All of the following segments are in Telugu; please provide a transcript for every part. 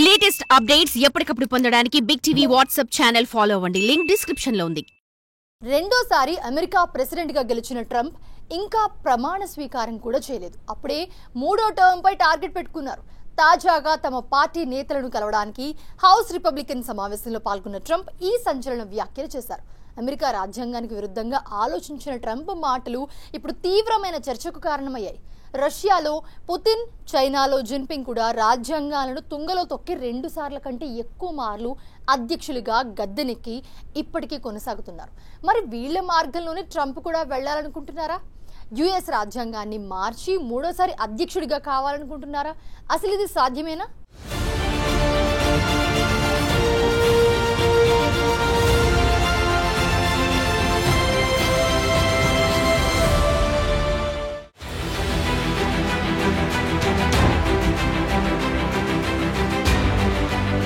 లేటెస్ట్ అప్డేట్స్ ఎప్పటికప్పుడు పొందడానికి big TV WhatsApp channel follow అవ్వండి. లింక్ డిస్క్రిప్షన్ లో ఉంది. రెండోసారి అమెరికా ప్రెసిడెంట్ గా గెలిచిన ట్రంప్ ఇంకా ప్రమాణ స్వీకారం కూడా చేయలేదు. అప్పుడే మూడో టర్మ్ పై టార్గెట్ పెట్టుకున్నారు. తాజాగా తమ పార్టీ నేతలను కలవడానికి హౌస్ రిపబ్లికన్ సమావేశంలో పాల్గొన్న ట్రంప్ ఈ సంచలన వ్యాఖ్యలు చేశారు. అమెరికా రాజ్యాంగానికి విరుద్ధంగా ఆలోచించిన ట్రంప్ మాటలు ఇప్పుడు తీవ్రమైన చర్చకు కారణమయ్యాయి. రష్యాలో పుతిన్, చైనాలో జిన్పింగ్ కూడా రాజ్యాంగాలను తుంగలో తొక్కి 2 సార్ల కంటే ఎక్కువ మార్లు అధ్యక్షులుగా గద్దెనెక్కి ఇప్పటికీ కొనసాగుతున్నారు. మరి వీళ్ల మార్గంలోనే ట్రంప్ కూడా వెళ్లాలనుకుంటున్నారా? యుఎస్ రాజ్యాంగాన్ని మార్చి మూడోసారి అధ్యక్షుడిగా కావాలనుకుంటున్నారా? అసలు ఇది సాధ్యమేనా?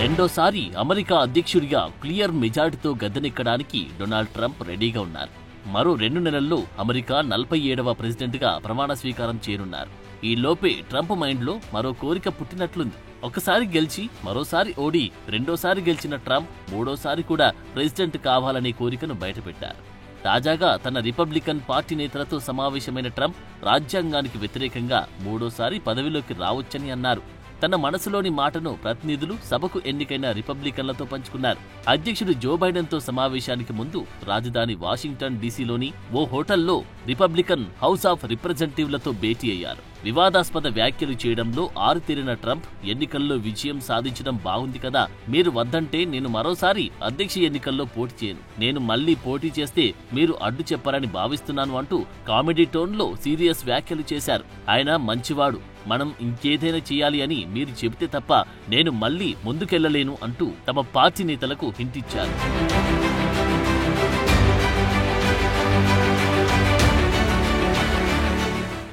రెండోసారి అమెరికా అధ్యక్షుడిగా క్లియర్ మెజార్టీతో గద్దెనెక్కడానికి డొనాల్డ్ ట్రంప్ రెడీగా ఉన్నారు. మరో 2 నెలల్లో అమెరికా 47వ ప్రెసిడెంట్గా ప్రమాణ స్వీకారం చేయనున్నారు. ఈ లోపే ట్రంప్ మైండ్లో మరో కోరిక పుట్టినట్లుంది. ఒకసారి గెలిచి మరోసారి ఓడి రెండోసారి గెలిచిన ట్రంప్ మూడోసారి కూడా ప్రెసిడెంట్ కావాలనే కోరికను బయటపెట్టారు. తాజాగా తన రిపబ్లికన్ పార్టీ నేతలతో సమావేశమైన ట్రంప్ రాజ్యాంగానికి వ్యతిరేకంగా మూడోసారి పదవిలోకి రావచ్చని అన్నారు. తన మనసులోని మాటను ప్రతినిధులు సభకు ఎన్నికైన రిపబ్లికన్లతో పంచుకున్నారు. అధ్యక్షుడు జో బైడెన్తో సమావేశానికి ముందు రాజధాని వాషింగ్టన్ డీసీలోని ఓ హోటల్లో రిపబ్లికన్ హౌస్ ఆఫ్ రిప్రజెంటేటివ్లతో భేటీ అయ్యారు. వివాదాస్పద వ్యాఖ్యలు చేయడంలో ఆరుతేరిన ట్రంప్ ఎన్నికల్లో విజయం సాధించడం బాగుంది కదా, మీరు వద్దంటే నేను మరోసారి అధ్యక్ష ఎన్నికల్లో పోటీ చేయను, నేను మళ్లీ పోటీ చేస్తే మీరు అడ్డు చెప్పారని భావిస్తున్నాను అంటూ కామెడీ టోన్లో సీరియస్ వ్యాఖ్యలు చేశారు. ఆయన మంచివాడు, మనం ఇంకేదైనా చేయాలి అని మీరు చెబితే తప్ప నేను మళ్లీ ముందుకెళ్లలేను అంటూ తమ పార్టీ నేతలకు హింటిచ్చారు.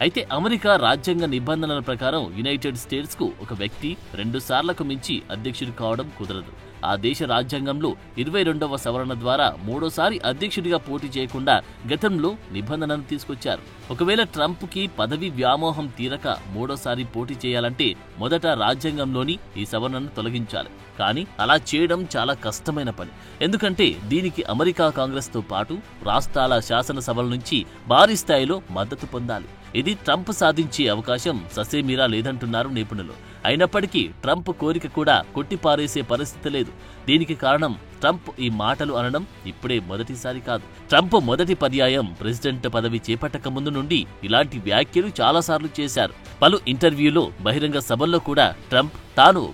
అయితే అమెరికా రాజ్యాంగ నిబంధనల ప్రకారం యునైటెడ్ స్టేట్స్ కు ఒక వ్యక్తి 2 సార్లకు మించి అధ్యక్షుడు కావడం కుదరదు. ఆ దేశ రాజ్యాంగంలో 22వ సవరణ ద్వారా మూడోసారి అధ్యక్షుడిగా పోటీ చేయకుండా గతంలో నిబంధనను తీసుకొచ్చారు. ఒకవేళ ట్రంప్కి పదవి వ్యామోహం తీరక మూడోసారి పోటీ చేయాలంటే మొదట రాజ్యాంగంలోని ఈ సవరణను తొలగించాలి. కానీ అలా చేయడం చాలా కష్టమైన పని. ఎందుకంటే దీనికి అమెరికా కాంగ్రెస్తో పాటు రాష్ట్రాల శాసనసభల నుంచి భారీ స్థాయిలో మద్దతు పొందాలి. ఇది ట్రంప్ సాధించే అవకాశం ససేమిరా లేదంటున్నారు నిపుణులు. అయినప్పటికీ ట్రంప్ కోరిక కూడా కొట్టిపారేసే పరిస్థితి లేదు. దీనికి కారణం ట్రంప్ ఈ మాటలు అనడం ఇప్పుడే మొదటిసారి కాదు. ట్రంప్ మొదటి పర్యాయం ప్రెసిడెంట్ పదవి చేపట్టక ముందు నుండి ఇలాంటి వ్యాఖ్యలు చాలాసార్లు చేశారు. పలు ఇంటర్వ్యూలో, బహిరంగ సభల్లో కూడా ట్రంప్ తాను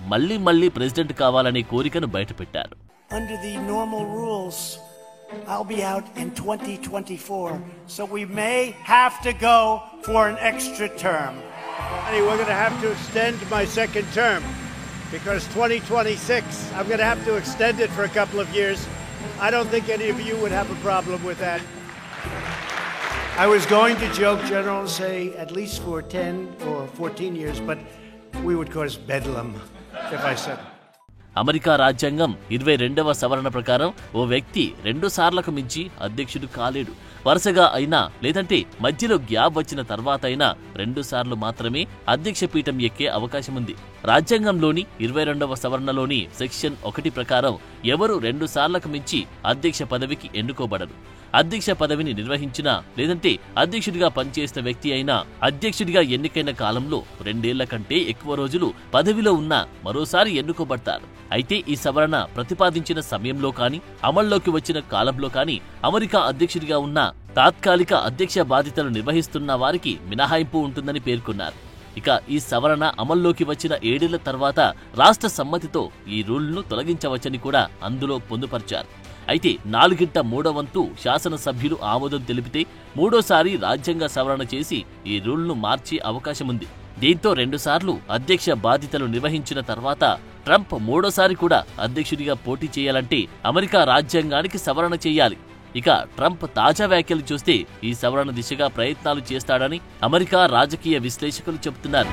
మళ్లీ ప్రెసిడెంట్ కావాలనే కోరికను బయటపెట్టారు. Under the normal rules, I'll be out in 2024, so we may have to go for an extra term. We're going to have to extend my second term because 2026, I'm going to have to extend it for a couple of years. I don't think any of you would have a problem with that. I was going to joke, General, and say at least for 10 or 14 years, but we would cause bedlam if I said it. America రాజ్యాంగం 22వ సవరణ ప్రకారం ఓ వ్యక్తి 2 సార్లకు మించి అధ్యక్షుడు కాలేడు. వరుసగా అయినా లేదంటే మధ్యలో గ్యాప్ వచ్చిన తర్వాత అయినా 2 సార్లు మాత్రమే అధ్యక్ష పీఠం ఎక్కే అవకాశం ఉంది. రాజ్యాంగంలోని 22వ సవరణలోని సెక్షన్ 1 ప్రకారం ఎవరు 2 సార్లకు మించి అధ్యక్ష పదవికి ఎన్నుకోబడరు. అధ్యక్ష పదవిని నిర్వహించిన లేదంటే అధ్యక్షుడిగా పనిచేసిన వ్యక్తి అయినా అధ్యక్షుడిగా ఎన్నికైన కాలంలో 2 ఏళ్ల కంటే ఎక్కువ రోజులు పదవిలో ఉన్న మరోసారి ఎన్నుకోబడతారు. అయితే ఈ సవరణ ప్రతిపాదించిన సమయంలో కానీ అమల్లోకి వచ్చిన కాలంలో కానీ అమెరికా అధ్యక్షుడిగా ఉన్న తాత్కాలిక అధ్యక్ష బాధ్యతలు నిర్వహిస్తున్న వారికి మినహాయింపు ఉంటుందని పేర్కొన్నారు. ఇక ఈ సవరణ అమల్లోకి వచ్చిన 7 ఏళ్ల తర్వాత రాష్ట్ర సమ్మతితో ఈ రూల్ను తొలగించవచ్చని కూడా అందులో పొందుపరిచారు. అయితే 4/3 వంతు శాసనసభ్యులు ఆమోదం తెలిపితే మూడోసారి రాజ్యాంగ సవరణ చేసి ఈ రూల్ను మార్చే అవకాశముంది. దీంతో 2 సార్లు అధ్యక్ష బాధ్యతలు నిర్వహించిన తర్వాత ట్రంప్ మూడోసారి కూడా అధ్యక్షుడిగా పోటీ చేయాలంటే అమెరికా రాజ్యాంగానికి సవరణ చేయాలి. ఇక ట్రంప్ తాజా వ్యాఖ్యలు చూస్తే ఈ సవరణ దిశగా ప్రయత్నాలు చేస్తాడని అమెరికా రాజకీయ విశ్లేషకులు చెబుతున్నారు.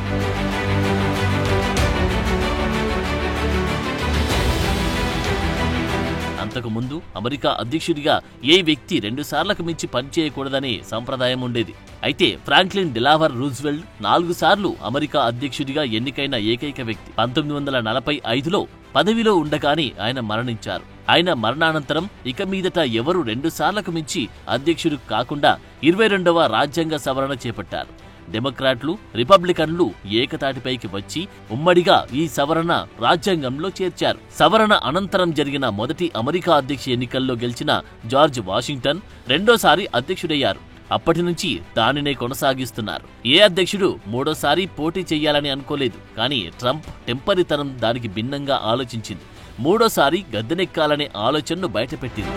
అంతకు ముందు అమెరికా అధ్యక్షుడిగా ఏ వ్యక్తి 2 సార్లకు మించి పనిచేయకూడదనే సంప్రదాయం ఉండేది. అయితే ఫ్రాంక్లిన్ డెలావర్ రూజ్వెల్ట్ 4 సార్లు అమెరికా అధ్యక్షుడిగా ఎన్నికైన ఏకైక వ్యక్తి. 1945లో పదవిలో ఉండగానే ఆయన మరణించారు. ఆయన మరణానంతరం ఇక మీదట ఎవరు 2 సార్లకు మించి అధ్యక్షుడు కాకుండా 22వ రాజ్యాంగ సవరణ చేపట్టారు. డెమోక్రాట్లు, రిపబ్లికన్లు ఏకతాటిపైకి వచ్చి ఉమ్మడిగా ఈ సవరణ రాజ్యాంగంలో చేర్చారు. సవరణ అనంతరం జరిగిన మొదటి అమెరికా అధ్యక్ష ఎన్నికల్లో గెలిచిన జార్జ్ వాషింగ్టన్ రెండోసారి అధ్యక్షుడయ్యారు. అప్పటి నుంచి దానినే కొనసాగిస్తున్నారు. ఏ అధ్యక్షుడు మూడోసారి పోటీ చెయ్యాలని అనుకోలేదు. కానీ ట్రంప్ టెంపరితనం దానికి భిన్నంగా ఆలోచించింది. మూడోసారి గద్దెనెక్కాలనే ఆలోచనను బయటపెట్టింది.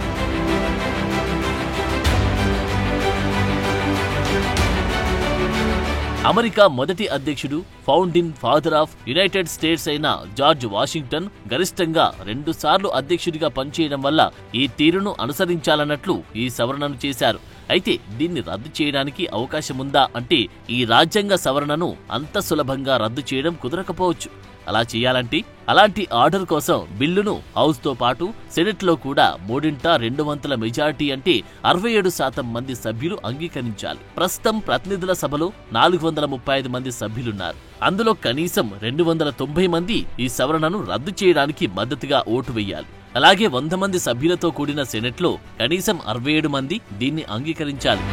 అమెరికా మొదటి అధ్యక్షుడు, founding father of United states అయిన జార్జ్ వాషింగ్టన్ గరిష్టంగా 2 సార్లు అధ్యక్షుడిగా పనిచేయడం వల్ల ఈ తీరును అనుసరించాలన్నట్లు ఈ సవరణను చేశారు. అయితే దీన్ని రద్దు చేయడానికి అవకాశముందా అంటే ఈ రాజ్యాంగ సవరణను అంత సులభంగా రద్దు చేయడం కుదరకపోవచ్చు. అలా చేయాలంటే అలాంటి ఆర్డర్ కోసం బిల్లును హౌస్ తో పాటు సెనెట్ లో కూడా 3/2 మెజారిటీ అంటే 67% మంది సభ్యులు అంగీకరించాలి. ప్రస్తుతం ప్రతినిధుల సభలో 435 మంది సభ్యులున్నారు. అందులో కనీసం 290 మంది ఈ సవరణను రద్దు చేయడానికి మద్దతుగా ఓటు వేయాలి. అలాగే 100 మంది సభ్యులతో కూడిన సెనెట్లో కనీసం 67 మంది దీన్ని అంగీకరించాలి.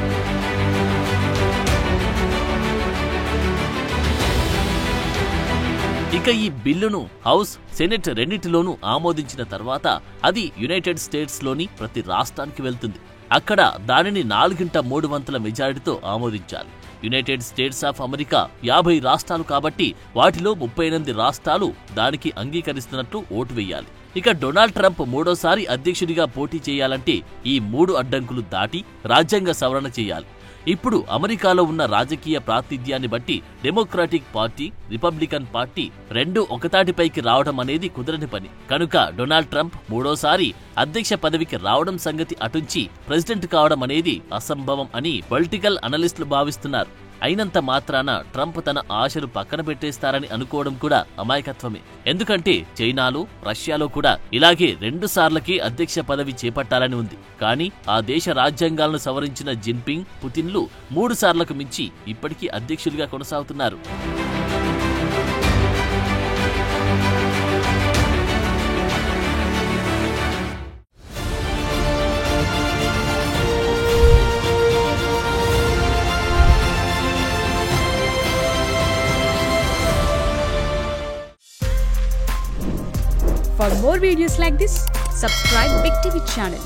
ఇక ఈ బిల్లును హౌస్, సెనెట్ రెండింటిలోనూ ఆమోదించిన తర్వాత అది యునైటెడ్ స్టేట్స్ లోని ప్రతి రాష్ట్రానికి వెళ్తుంది. అక్కడ దానిని 4/3 మెజారిటీతో ఆమోదించాలి. యునైటెడ్ స్టేట్స్ ఆఫ్ అమెరికా 50 రాష్ట్రాలు కాబట్టి వాటిలో 38 రాష్ట్రాలు దానికి అంగీకరిస్తున్నట్లు ఓటు వేయాలి. ఇక డొనాల్డ్ ట్రంప్ మూడోసారి అధ్యక్షుడిగా పోటీ చేయాలంటే ఈ 3 అడ్డంకులు దాటి రాజ్యాంగ సవరణ చేయాలి. ఇప్పుడు అమెరికాలో ఉన్న రాజకీయ ప్రాతినిధ్యాన్ని బట్టి డెమోక్రాటిక్ పార్టీ, రిపబ్లికన్ పార్టీ రెండూ ఒకతాటిపైకి రావడం అనేది కుదరని పని. కనుక డొనాల్డ్ ట్రంప్ మూడోసారి అధ్యక్ష పదవికి రావడం సంగతి అటుంచి ప్రెసిడెంట్ కావడం అనేది అసంభవం అని పొలిటికల్ అనలిస్టులు భావిస్తున్నారు. అయినంత మాత్రాన ట్రంప్ తన ఆశలు పక్కన పెట్టేస్తారని అనుకోవడం కూడా అమాయకత్వమే. ఎందుకంటే చైనాలో, రష్యాలో కూడా ఇలాగే 2 సార్లకే అధ్యక్ష పదవి చేపట్టాలని ఉంది. కానీ ఆ దేశ రాజ్యాంగాలను సవరించిన జిన్పింగ్, పుతిన్లు 3 సార్లకు మించి ఇప్పటికీ అధ్యక్షులుగా కొనసాగుతున్నారు. For more videos like this, subscribe Big TV channel.